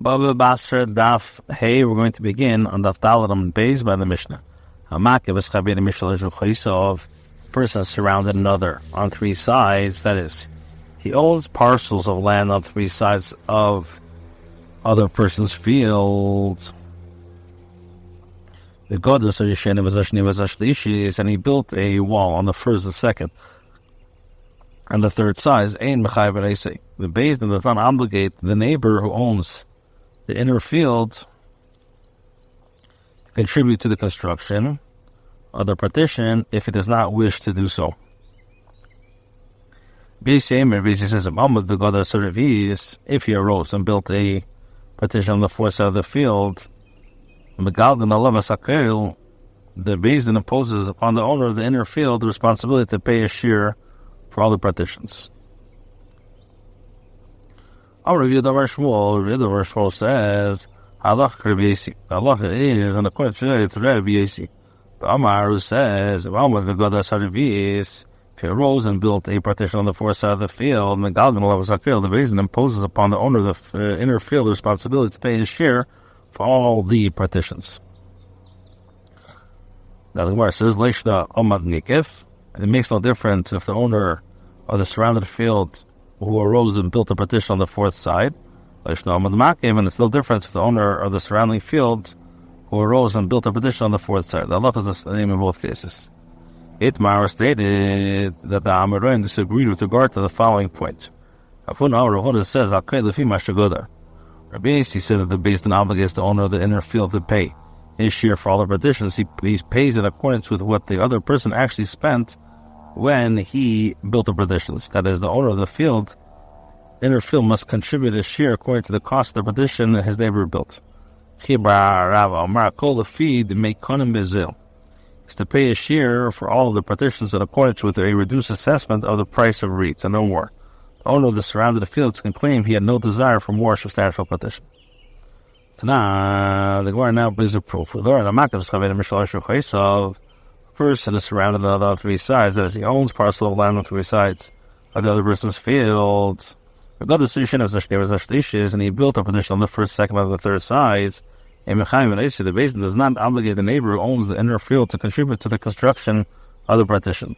Bava Basra Daf. Hey, we're going to begin on Daf Daladam Beis by the Mishnah. Person surrounded another on three sides. That is, he owns parcels of land on three sides of other person's field. And he built a wall on the first and second and the third sides. The Beis Din does not obligate the neighbor who owns the inner field to contribute to the construction of the partition if it does not wish to do so. Basically says, if he arose and built a partition on the fourth side of the field, the Beis Din imposes upon the owner of the inner field the responsibility to pay a share for all the partitions. Our review of Shmuel says, Allah is, and according to it, Rabbi S. The Amar who says, if he arose and built a partition on the fourth side of the field, the Beis Din imposes upon the owner of the inner field the responsibility to pay his share for all the partitions. Now the Gemara says, it makes no difference if the owner of the surrounded field who arose and built a partition on the fourth side, and it's no difference if the owner of the surrounding field who arose and built a partition on the fourth side. The Allah is the name in both cases. Itmar stated that the Amoraim disagreed with regard to the following point. It says, Rabbi S said that the Beis Din obligates the owner of the inner field to pay his share for all the partitions. He pays in accordance with what the other person actually spent when he built the partitions. That is, the owner of the inner field must contribute his share according to the cost of the partition that his neighbor built. Is to pay a share for all of the partitions in accordance with a reduced assessment of the price of reeds, and no more. The owner of the surrounded fields can claim he had no desire for more substantial partition. So now, the Gemara now brings a proof. A person is surrounded on three sides, that is, he owns parcel of land on three sides of the other person's field. And he built a partition on the first, second, and the third sides. The Beis Din does not obligate the neighbor who owns the inner field to contribute to the construction of the partition.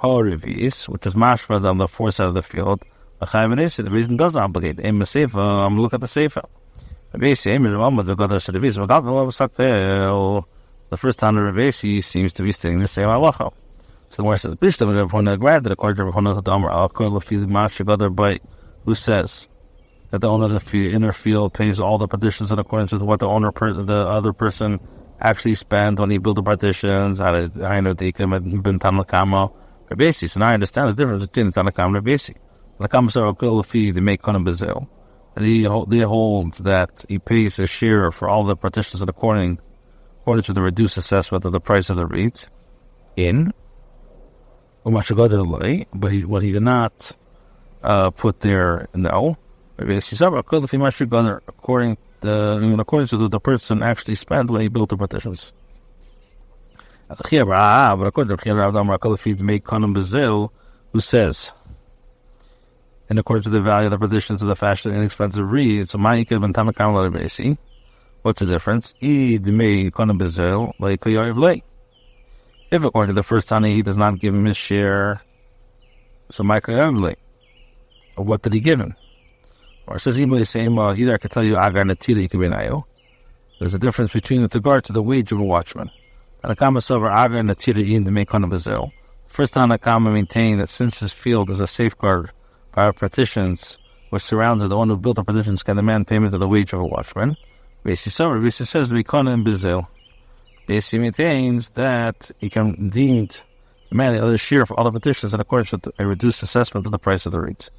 Which is mashma on the fourth side of the field. The Beis Din does obligate. Look at the Seifa. The first time the Rabbi seems to be stating the same halacha. So the Gemara says, who says that the owner of the inner field pays all the partitions in accordance with what the other person actually spent when he built the partitions. So now I understand the difference between the Tanakam and Rabbi S. And they hold that he pays a share for all the partitions according to the reduced assessment of the price of the reeds but what he did not put there, no. According to what the person actually spent when he built the partitions. But according to who says, in accordance to the value of the partitions of the fashion and inexpensive reeds, so what's the difference? If according to the first Tani he does not give him his share, so what did he give him? Or it says either I could tell you there's a difference between with regard to the wage of a watchman. First Tanakama maintained that since his field is a safeguard by partitions which surrounds it, the one who built the partitions can demand payment of the wage of a watchman. Basically says Basically maintains that he can demand the other share for all the partitions in accordance with a reduced assessment of the price of the reeds.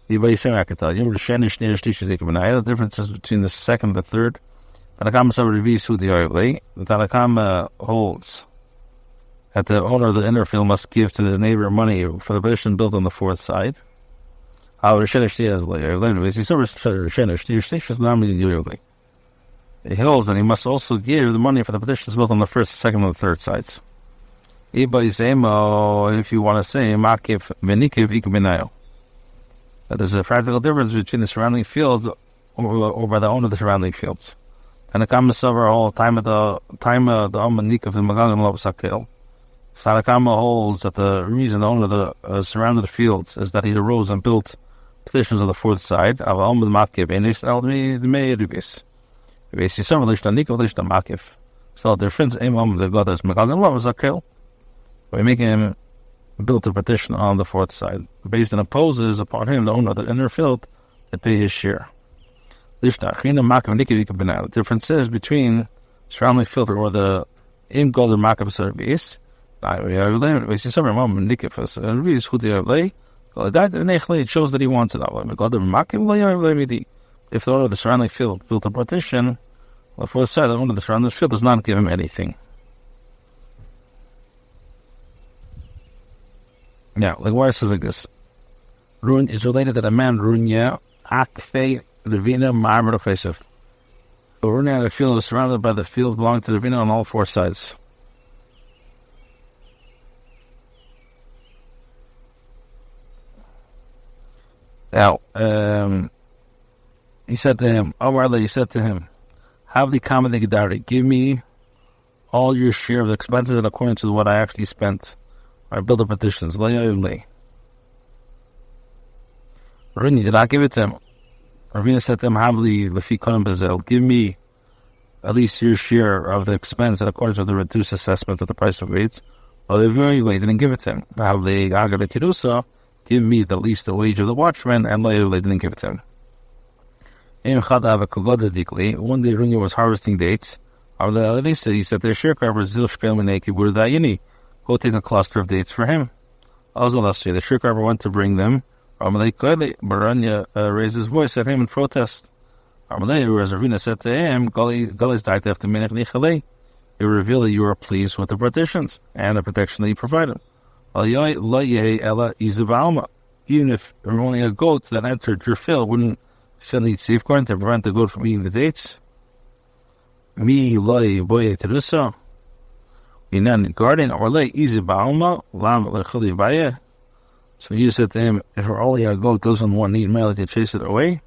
The differences between the second and the third. The Tanakama holds that the owner of the inner field must give to his neighbor money for the partition built on the fourth side. He holds that he must also give the money for the partitions built on the first, second, and the third sides. If you want to say, that there's a practical difference between the surrounding fields or by the owner of the surrounding fields. And the Kama Savar whole time of the Amanik of the Magagan Lov Sakil. Tanakama holds that the reason the owner of the surrounded the fields is that he arose and built petitions on the fourth side. So the difference the God is Magagan Lov Sakil. By making him build the petition on the fourth side, based on opposes upon him the owner of the inner field to pay his share. The difference is between surrounding field or the im god makav service. It shows that he wants it. If the owner of the surrounding field built a partition, the fourth side, the owner of the surrounding field does not give him anything. Now, like why it says like this. Run is related that a man runya akfe Ravina Marmar of Fesef. The running out of the field is surrounded by the field belonging to the Ravina on all four sides. Now, he said to him, have the common Gedari, give me all your share of the expenses and according to what I actually spent. I build the petitions. Rini did not give it to him. Ravina said to him, give me at least your share of the expense in accordance with the reduced assessment of the price of rates. Well, they very late didn't give it to him. Give me the least the wage of the watchman, and they didn't give it to him. One day Runya was harvesting dates. He said their sharecropper go take a cluster of dates for him. Also last year, the sharecropper went to bring them. Baranya raised his voice at him in protest. Ravina said to him, you reveal that you are pleased with the partitions and the protection that you provided. Even if there were only a goat that entered your field, wouldn't still need safeguarding to prevent the goat from eating the dates? You're not guarding or lay easy ba'alma, so you said to him, if we're only a goat doesn't want to eat merely to chase it away,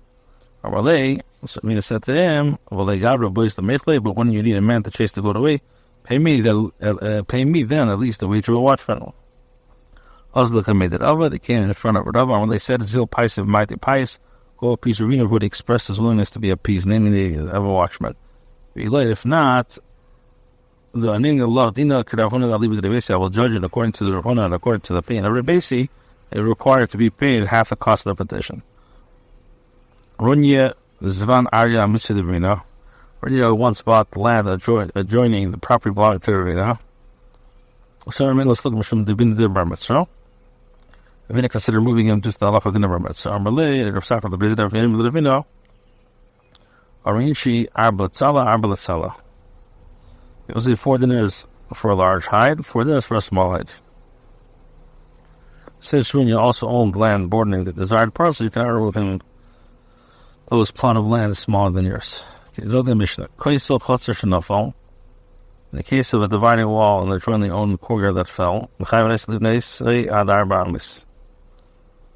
or lay, so Mina said to him, well, they got boys the metle, but when you need a man to chase the goat away, pay me then at least the wage of a watchman. Osloka made it over, they came in front of Rava, and when they said Zil Pais of Mighty Pais, go appease Ravina would express his willingness to be appeased, naming the of a watchman. If not, the Aning Allah Dina Kadahuna Ali with the I will judge it according to the Rahona and according to the pay. And every basi it required to be paid half the cost of the petition. Runya Zvan Arya Mitzidavina. Runya once bought the land adjoining the property belonging to Ravina. So let's look from the bin the bar mitzvah. Ravina considered moving him to the halach of the bar mitzvah. Amalei and Rav Safar the Bridget of him the Ravina. Arinchi Arbalatzala. It was 4 dinars for a large hide, 4 dinars for a small hide. Since Runya also owned land bordering the desired parcel, you can argue with him those plot of land is smaller than yours. In the case of a dividing wall and the jointly owned courtyard that fell,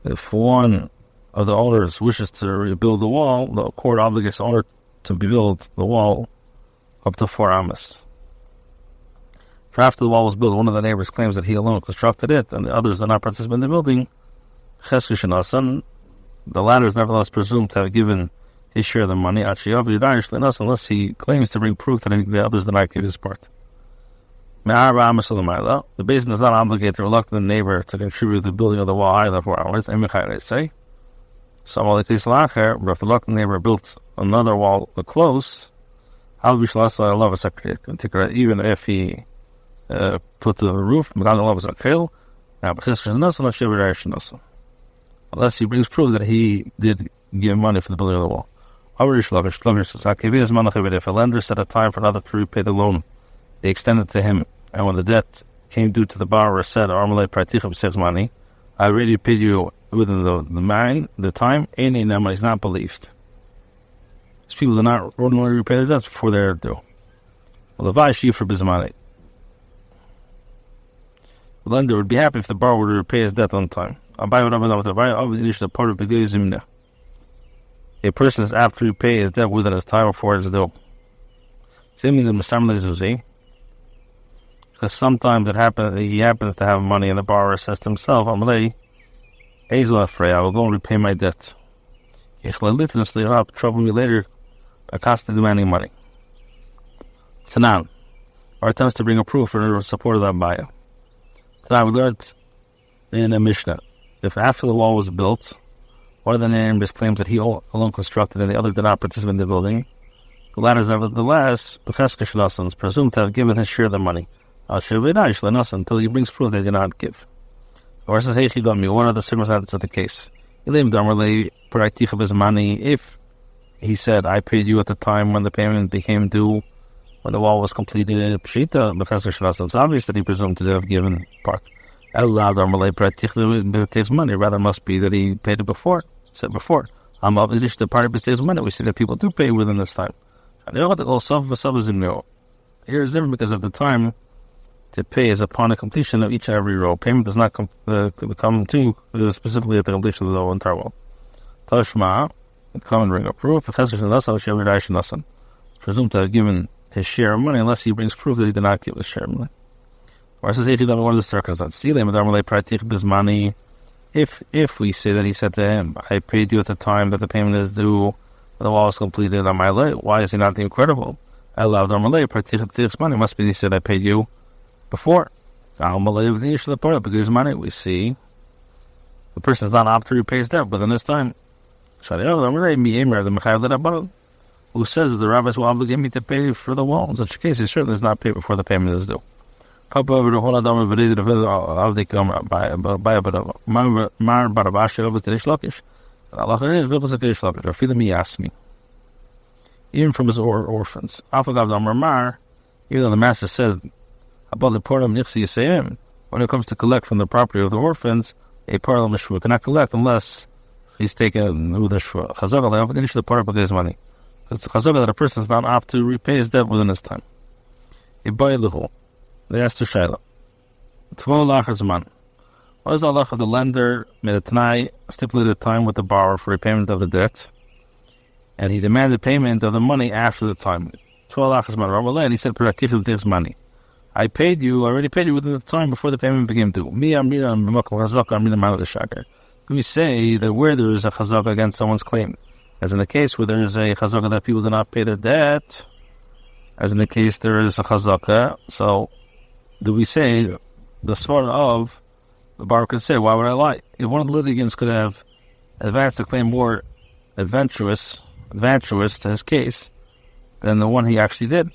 if one of the owners wishes to rebuild the wall, the court obligates the owner to build the wall up to 4 amas. For after the wall was built, one of the neighbors claims that he alone constructed it, and the others did not participate in the building. The latter is nevertheless presumed to have given his share of the money, unless he claims to bring proof that the others did not give his part. The basin does not obligate the reluctant neighbor to contribute to the building of the wall either 4 hours. But if the reluctant neighbor built another wall close, even if he put the roof, unless he brings proof that he did give money for the building of the wall. If a lender set a time for another to repay the loan, they extended to him, and when the debt came due to the borrower, said, says money, I already paid you within the time, and he's not believed. These people do not ordinarily repay their debts before they're due. The lender would be happy if the borrower would repay his debt on time. If a person is apt to repay his debt within his time before it's due. Same thing the because sometimes he happens to have money and the borrower says to himself, I will go and repay my debt. Trouble me later by constantly demanding money. Tanan, our attempts to bring a proof in support of that baya. Tanan, we learned in a Mishnah, if after the wall was built, one of the neighbors claims that he alone constructed and the other did not participate in the building, the latter is nevertheless presumed to have given his share of the money until he brings proof that he did not give. Or says, hey, what are the circumstances of the case? If he said, I paid you at the time when the payment became due, when the wall was completed, it's obvious that he presumed to have given part. It takes money, rather must be that he paid it before. Said before. The part of it takes money. We see that people do pay within this time. Here is different because at the time to pay is upon the completion of each and every row. Payment does not come to specifically at the completion of the entire row. Tashma, come and bring a proof. Presumed to have given his share of money unless he brings proof that he did not give his share of money. Or says, what are the circumstances? If we say that he said to him, I paid you at the time that the payment is due, the wall was completed on my lay, why is he not deemed credible? Money must be he said I paid you before. Because money we see the person is not opt to repay his debt within this time. Who says that the rabbis will obligate me to pay for the wall? In such a case, he certainly does not pay before the payment is due. Even from his orphans. Even though the master said, when it comes to collect from the property of the orphans, a part of the mishvah cannot collect unless he's taken with the shvah. Chazak, the part of his money. It's chazak that a person is not apt to repay his debt within his time. They asked to Shaila. What is the halach of the lender made a t'nai, stipulated time with the borrower for repayment of the debt, and he demanded payment of the money after the time? And he said, money. I already paid you within the time before the payment became due. We say that where there is a chazaka against someone's claim, as in the case where there is a chazaka that people do not pay their debt, as in the case there is a chazaka, so do we say the sort of the bar could say, why would I lie? If one of the litigants could have advanced a claim more adventurous to his case than the one he actually did,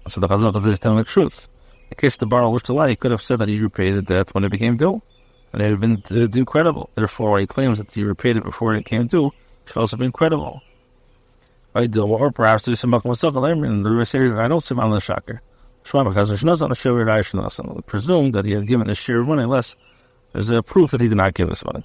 so the chazaka is telling the truth. In case the borrower wished to lie, he could have said that he repaid the debt when it became due, and it would have been credible. Therefore, when he claims that he repaid it before it came due, it should also have been credible. Or perhaps there's some and the rest I don't see on the shocker. Presume that he had given his share of money unless there's a proof that he did not give this money.